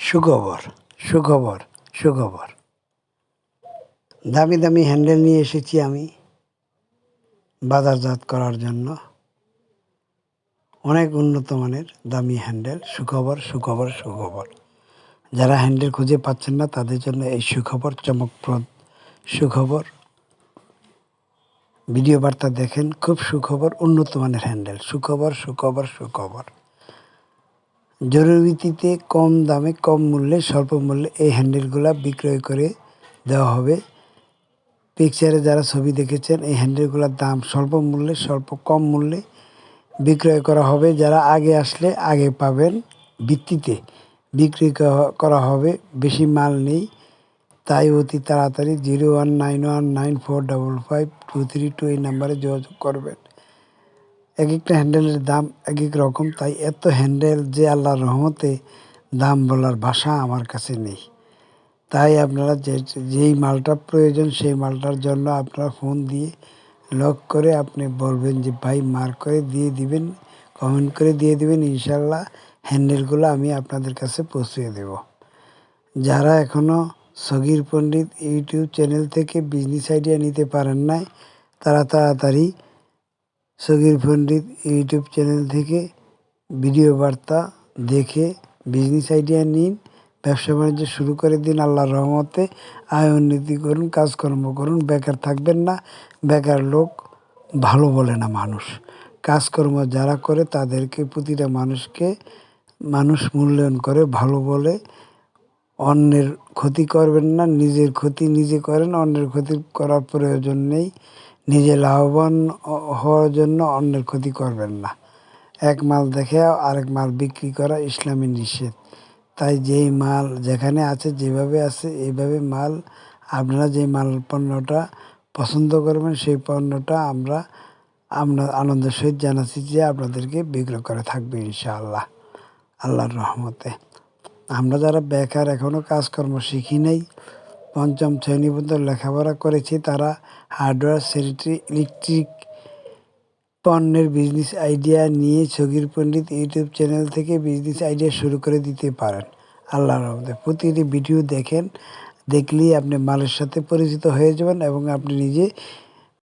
সুখবর, সুখবর, সুখবর। দামি দামি হ্যান্ডেল নিয়ে এসেছি আমি বাজারজাত করার জন্য। অনেক উন্নত মানের দামি হ্যান্ডেল। সুখবর, সুখবর, সুখবর। যারা হ্যান্ডেল খুঁজে পাচ্ছেন না তাদের জন্য এই সুখবর, চমকপ্রদ সুখবর। ভিডিও বার্তা দেখেন, খুব সুখবর, উন্নত মানের হ্যান্ডেল। সুখবর, সুখবর, সুখবর। জরুরি ভিত্তিতে কম দামে, কম মূল্যে, স্বল্প মূল্যে এই হ্যান্ডেলগুলো বিক্রয় করে দেওয়া হবে। পিকচারে যারা ছবি দেখেছেন এই হ্যান্ডেলগুলোর দাম স্বল্প মূল্যে, কম মূল্যে বিক্রয় করা হবে। যারা আগে আসলে আগে পাবেন ভিত্তিতে বিক্রি করা হবে। বেশি মাল নেই, তাই অতি তাড়াতাড়ি 019194552322 এই নাম্বারে যোগাযোগ করবেন। এক একটা হ্যান্ডেলের দাম এক এক রকম, তাই এত হ্যান্ডেল যে আল্লাহর রহমতে দাম বলার ভাষা আমার কাছে নেই। তাই আপনারা যেই মালটা প্রয়োজন সেই মালটার জন্য আপনারা ফোন দিয়ে লক করে আপনি বলবেন যে ভাই মার্ক করে দিয়ে দিবেন, কমেন্ট করে দিয়ে দিবেন। ইনশাল্লাহ হ্যান্ডেলগুলো আমি আপনাদের কাছে পৌঁছে দেব। যারা এখনও সগির পণ্ডিত ইউটিউব চ্যানেল থেকে বিজনেস আইডিয়া নিতে পারেন নাই, তারা তাড়াতাড়ি সগির পণ্ডিত ইউটিউব চ্যানেল থেকে ভিডিও বার্তা দেখে বিজনেস আইডিয়া নিন, ব্যবসা বাণিজ্য শুরু করে দিন। আল্লাহর রহমতে আয় উন্নতি করুন, কাজকর্ম করুন, বেকার থাকবেন না। বেকার লোক ভালো বলে না মানুষ। কাজকর্ম যারা করে তাদেরকে, প্রতিটা মানুষকে মানুষ মূল্যায়ন করে, ভালো বলে। অন্যের ক্ষতি করবেন না, নিজের ক্ষতি নিজে করেন, অন্যের ক্ষতি করার প্রয়োজন নেই। নিজে লাভবান হওয়ার জন্য অন্যের ক্ষতি করবেন না। এক মাল দেখে আরেক মাল বিক্রি করা ইসলামে নিষেধ। তাই যেই মাল যেখানে আছে, যেভাবে আছে এইভাবে মাল, আপনারা যে পণ্যটা পছন্দ করবেন সেই পণ্যটা আমরা আনন্দের সহিত জানাচ্ছি যে আপনাদেরকে বিক্রয় করে থাকবে ইনশাআল্লাহ, আল্লাহর রহমতে। আমরা যারা বেকার, এখনও কাজকর্ম শিখি নাই, পঞ্চম শ্রেণী পর্যন্ত লেখাপড়া করেছি, তারা হার্ডওয়্যার, স্যানিটারি, ইলেকট্রিক পণ্যের বিজনেস আইডিয়া নিয়ে সগির পণ্ডিত ইউটিউব চ্যানেল থেকে বিজনেস আইডিয়া শুরু করে দিতে পারেন আল্লাহর রহমতে। প্রতিটি ভিডিও দেখেন, দেখলেই আপনি মালের সাথে পরিচিত হয়ে যাবেন এবং আপনি নিজে